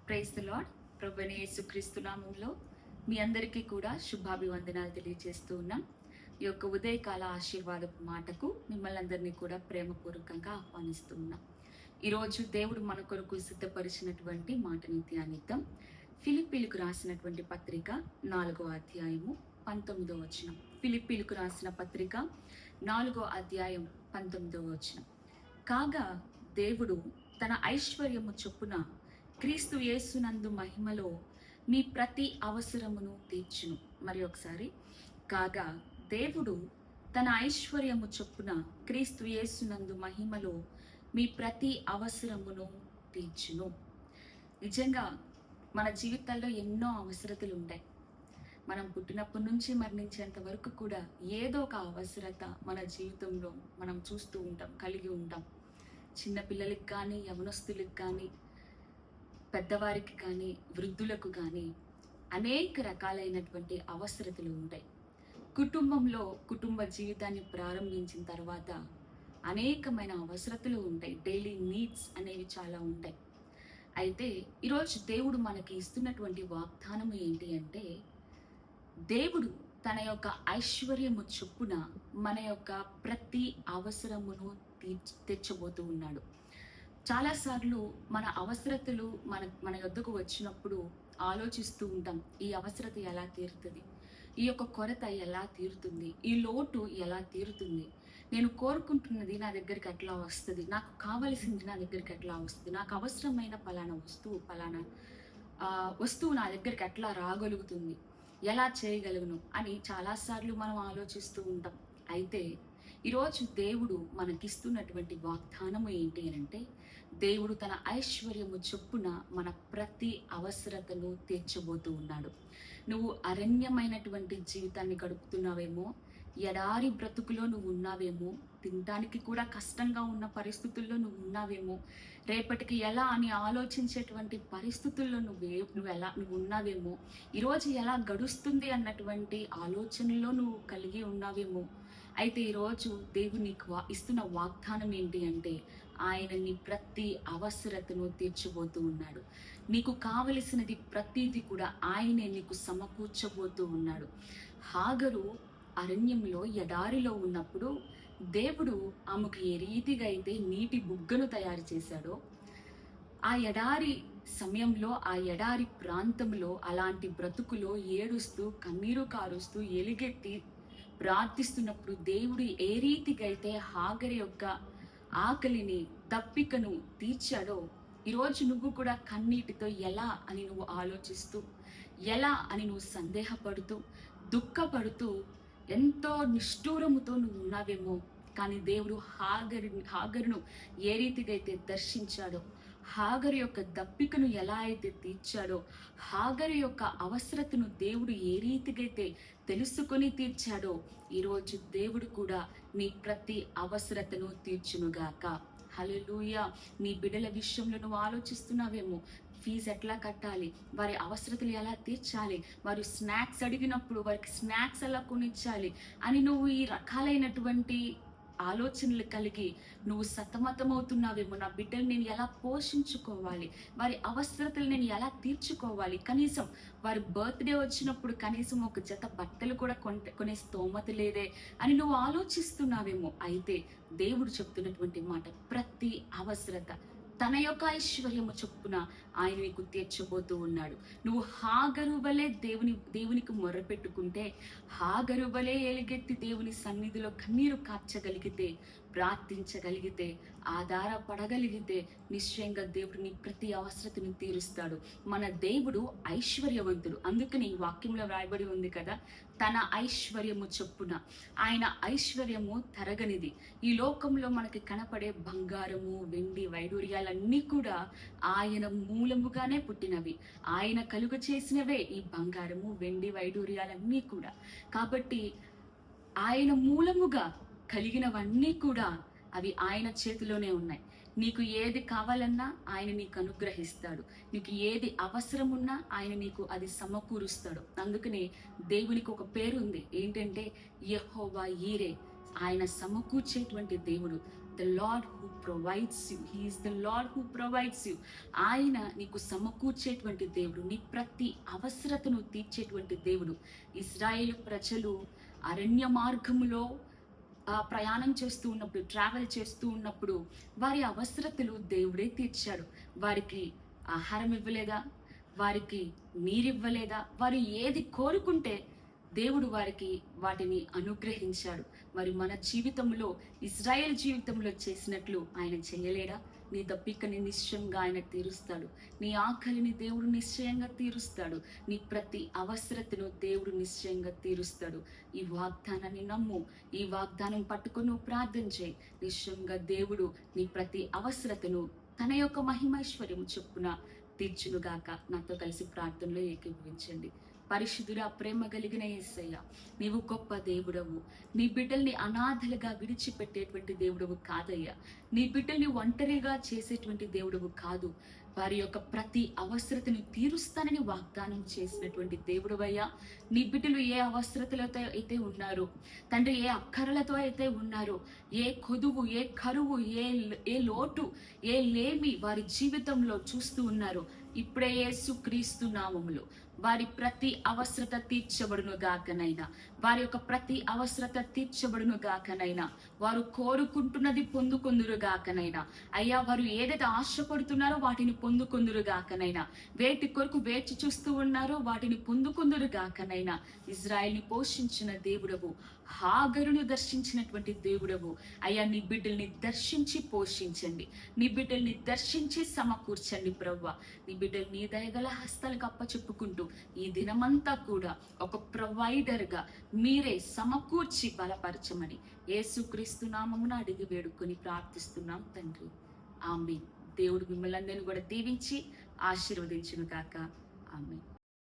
Praise the lord. ప్రభువైన యేసుక్రీస్తు నామములో మీ అందరికీ కూడా శుభాభివందనాలు తెలియజేస్తూ ఉన్నాం. ఈ యొక్క ఉదయకాల ఆశీర్వాదపు మాటకు మిమ్మల్ని అందరినీ కూడా ప్రేమపూర్వకంగా ఆహ్వానిస్తూ ఉన్నాం. ఈరోజు దేవుడు మన కొరకు సిద్ధపరిచినటువంటి మాటని ధ్యానిద్దాం. ఫిలిప్పీలకు రాసినటువంటి పత్రిక 4వ అధ్యాయము 19వ వచనం. ఫిలిప్పీలకు రాసిన పత్రిక 4వ అధ్యాయం 19వ వచనం. కాగా దేవుడు తన ఐశ్వర్యము చొప్పున క్రీస్తు యేసునందు మహిమలో మీ ప్రతి అవసరమును తీర్చును. మరి ఒకసారి, కాగా దేవుడు తన ఐశ్వర్యము చొప్పున క్రీస్తు యేసునందు మహిమలో మీ ప్రతి అవసరమును తీర్చును. నిజంగా మన జీవితాల్లో ఎన్నో అవసరతలు ఉంటాయి. మనం పుట్టినప్పటి నుంచి మరణించేంత వరకు కూడా ఏదో ఒక అవసరత మన జీవితంలో మనం చూస్తూ ఉంటాం, కలిగి ఉంటాం. చిన్నపిల్లలకి కానీ, యవనస్తులకు కానీ, పెద్దవారికి కానీ, వృద్ధులకు కానీ అనేక రకాలైనటువంటి అవసరతలు ఉంటాయి. కుటుంబంలో కుటుంబ జీవితాన్ని ప్రారంభించిన తర్వాత అనేకమైన అవసరతలు ఉంటాయి. డైలీ నీడ్స్ అనేవి చాలా ఉంటాయి. అయితే ఈరోజు దేవుడు మనకి ఇస్తున్నటువంటి వాగ్దానం ఏంటి అంటే, దేవుడు తన యొక్క ఐశ్వర్యము చొప్పున మన యొక్క ప్రతి అవసరమును తెచ్చబోతూ ఉన్నాడు. చాలాసార్లు మన అవసరతలు మన యొద్దకు వచ్చినప్పుడు ఆలోచిస్తూ ఉంటాం, ఈ అవసరత ఎలా తీరుతుంది, ఈ యొక్క కొరత ఎలా తీరుతుంది, ఈ లోటు ఎలా తీరుతుంది, నేను కోరుకుంటున్నది నా దగ్గరికి ఎట్లా వస్తుంది, నాకు కావలసింది నా దగ్గరికి ఎట్లా వస్తుంది, నాకు అవసరమైన పలానా వస్తువు నా దగ్గరికి ఎట్లా రాగలుగుతుంది, ఎలా చేయగలుగును అని చాలాసార్లు మనం ఆలోచిస్తూ ఉంటాం. అయితే ఈరోజు దేవుడు మనకిస్తున్నటువంటి వాగ్దానము ఏంటి అంటే, దేవుడు తన ఐశ్వర్యము చొప్పున మన ప్రతి అవసరతను తీర్చబోతూ ఉన్నాడు. నువ్వు అరణ్యమైనటువంటి జీవితాన్ని గడుపుతున్నావేమో, ఎడారి బ్రతుకులో నువ్వు ఉన్నావేమో, తినడానికి కూడా కష్టంగా ఉన్న పరిస్థితుల్లో నువ్వు ఉన్నావేమో, రేపటికి ఎలా అని ఆలోచించేటువంటి పరిస్థితుల్లో నువ్వు ఉన్నావేమో, ఈరోజు ఎలా గడుస్తుంది అన్నటువంటి ఆలోచనలో నువ్వు కలిగి ఉన్నావేమో. అయితే ఈరోజు దేవుడు నీకు ఇస్తున్న వాగ్దానం ఏంటి అంటే, ఆయన నీ ప్రతి అవసరతను తీర్చబోతూ ఉన్నాడు. నీకు కావలసినది ప్రతిదీ కూడా ఆయనే నీకు సమకూర్చబోతూ ఉన్నాడు. హాగరు అరణ్యంలో ఎడారిలో ఉన్నప్పుడు దేవుడు ఆమెకు ఏ రీతిగా అయితే నీటి బుగ్గను తయారు చేశాడో, ఆ ఎడారి సమయంలో, ఆ ఎడారి ప్రాంతంలో, అలాంటి బ్రతుకులో ఏడుస్తూ కన్నీరు కారుస్తూ ఎలుగెత్తి ప్రార్థిస్తున్నప్పుడు దేవుడు ఏ రీతిగా అయితే హాగరి యొక్క ఆకలిని, దప్పికను తీర్చాడో, ఈరోజు నువ్వు కూడా కన్నీటితో ఎలా అని నువ్వు ఆలోచిస్తూ, ఎలా అని నువ్వు సందేహపడుతూ, దుఃఖపడుతూ, ఎంతో నిష్ఠూరముతో నువ్వు ఉన్నావేమో. కానీ దేవుడు హాగరును ఏ రీతిగా అయితే దర్శించాడో, హాగరు యొక్క దప్పికను ఎలా అయితే తీర్చాడో, హాగరు యొక్క అవసరతను దేవుడు ఏ రీతిగా అయితే తెలుసుకొని తీర్చాడో, ఈరోజు దేవుడు కూడా నీ ప్రతి అవసరతను తీర్చునుగాక. హల్లెలూయా. నీ బిడ్డల విషయంలో నువ్వు ఆలోచిస్తున్నావేమో, ఫీజు ఎట్లా కట్టాలి, వారి అవసరతలు ఎలా తీర్చాలి, వారు స్నాక్స్ అడిగినప్పుడు వారికి స్నాక్స్ ఎలా కొనిచ్చాలి అని నువ్వు ఈ రకాలైనటువంటి ఆలోచనలు కలిగి నువ్వు సతమతమవుతున్నావేమో. నా బిడ్డలు నేను ఎలా పోషించుకోవాలి, వారి అవసరతలు నేను ఎలా తీర్చుకోవాలి, కనీసం వారి బర్త్డే వచ్చినప్పుడు కనీసం ఒక జత బట్టలు కూడా కొనే స్తోమత లేదే అని నువ్వు ఆలోచిస్తున్నావేమో. అయితే దేవుడు చెప్తున్నటువంటి మాట, ప్రతి అవసరత తన యొక్క ఐశ్వర్యము చొప్పున ఆయన నీకు తీర్చబోతూ ఉన్నాడు. నువ్వు హాగరు వలె దేవునికి మొర్రపెట్టుకుంటే, హాగరు వలె ఎలుగెత్తి దేవుని సన్నిధిలో కన్నీరు కార్చగలిగితే, ప్రార్థించగలిగితే, ఆధారపడగలిగితే నిశ్చయంగా దేవుడు నీ ప్రతి అవసరతను తీరుస్తాడు. మన దేవుడు ఐశ్వర్యవంతుడు. అందుకని ఈ వాక్యంలో వ్రాయబడి ఉంది కదా, తన ఐశ్వర్యము చొప్పున. ఆయన ఐశ్వర్యము తరగనిది. ఈ లోకంలో మనకి కనపడే బంగారము, వెండి, వైడూర్యాలన్నీ కూడా ఆయన మూలముగానే పుట్టినవి. ఆయన కలుగ చేసినవే ఈ బంగారము, వెండి, వైడూర్యాలన్నీ కూడా. కాబట్టి ఆయన మూలముగా కలిగినవన్నీ కూడా అవి ఆయన చేతిలోనే ఉన్నాయి. నీకు ఏది కావాలన్నా ఆయన నీకు అనుగ్రహిస్తాడు. నీకు ఏది అవసరం ఉన్నా ఆయన నీకు అది సమకూరుస్తాడు. అందుకనే దేవునికి ఒక పేరు ఉంది, ఏంటంటే యెహోవా ఈరే. ఆయన సమకూర్చేటువంటి దేవుడు. The lord who provides you. He is the lord who provides you. ఆయన నీకు సమకూర్చేటువంటి దేవుడు, నీ ప్రతి అవసరతను తీర్చేటువంటి దేవుడు. ఇశ్రాయేలు ప్రజలు అరణ్య మార్గములో ప్రయాణం చేస్తూ ఉన్నప్పుడు, ట్రావెల్ చేస్తూ ఉన్నప్పుడు వారి అవసరతలు దేవుడే తీర్చాడు. వారికి ఆహారం ఇవ్వలేదా? వారికి నీరివ్వలేదా? వారు ఏది కోరుకుంటే దేవుడు వారికి వాటిని అనుగ్రహించాడు. మరి మన జీవితంలో, ఇజ్రాయెల్ జీవితంలో చేసినట్లు ఆయన చేయలేడా? నీ దప్పికని నిశ్చయంగా ఆయన తీరుస్తాడు. నీ ఆకలిని దేవుడు నిశ్చయంగా తీరుస్తాడు. నీ ప్రతి అవసరతను దేవుడు నిశ్చయంగా తీరుస్తాడు. ఈ వాగ్దానాన్ని నమ్ము. ఈ వాగ్దానం పట్టుకొని నువ్వు ప్రార్థన చేయి. నిశ్చయంగా దేవుడు నీ ప్రతి అవసరతను తన యొక్క మహిమైశ్వర్యం చొప్పున తీర్చునుగాక. నాతో కలిసి ప్రార్థనలో ఏకీభవించండి. పరిశుద్ధుడా, ప్రేమ కలిగిన యేసయ్య, నీవు గొప్ప దేవుడవు. నీ బిడ్డల్ని అనాథలుగా విడిచిపెట్టేటువంటి దేవుడవు కాదయ్యా. నీ బిడ్డల్ని ఒంటరిగా చేసేటువంటి దేవుడవు కాదు. వారి యొక్క ప్రతి అవసరతను తీరుస్తానని వాగ్దానం చేసినటువంటి దేవుడవయ్యా. నీ బిడ్డలు ఏ అవసరతలతో అయితే ఉన్నారో తండ్రి, ఏ అక్కరలతో అయితే ఉన్నారో, ఏ కొదువు, ఏ కరువు, ఏ లోటు, ఏ లేమి వారి జీవితంలో చూస్తూ ఉన్నారో, ఇప్పుడే యేసుక్రీస్తు నామములో వారి ప్రతి అవసరత తీర్చబడును గాకనైనా, వారి యొక్క ప్రతి అవసరత తీర్చబడును గాకనైనా, వారు కోరుకుంటున్నది పొందుకొందురు గాకనైనా, అయ్యా వారు ఏదైతే ఆశపడుతున్నారో వాటిని పొందుకొందురు గాకనైనా, వేటి కొరకు వేచి చూస్తూ ఉన్నారో వాటిని పొందుకొందురు గాకనైనా. ఇజ్రాయెల్ని పోషించిన దేవుడవు, హాగరును దర్శించినటువంటి దేవుడవు అయ్యా, నీ బిడ్డల్ని దర్శించి పోషించండి. నీ బిడ్డల్ని దర్శించి సమకూర్చండి ప్రభువా. నీ బిడ్డలు నీ దయగల హస్తాలకు అప్పచెప్పుకుంటూ ఈ దినమంతా కూడా ఒక ప్రొవైడర్గా మీరే సమకూర్చి బలపరచమని యేసుక్రీస్తు నామమున అడిగి వేడుకొని ప్రార్థిస్తున్నాం తండ్రి. ఆమేన్. దేవుడు మిమ్మల్ని అందరినీ కూడా దీవించి ఆశీర్వదించును గాక. ఆమేన్.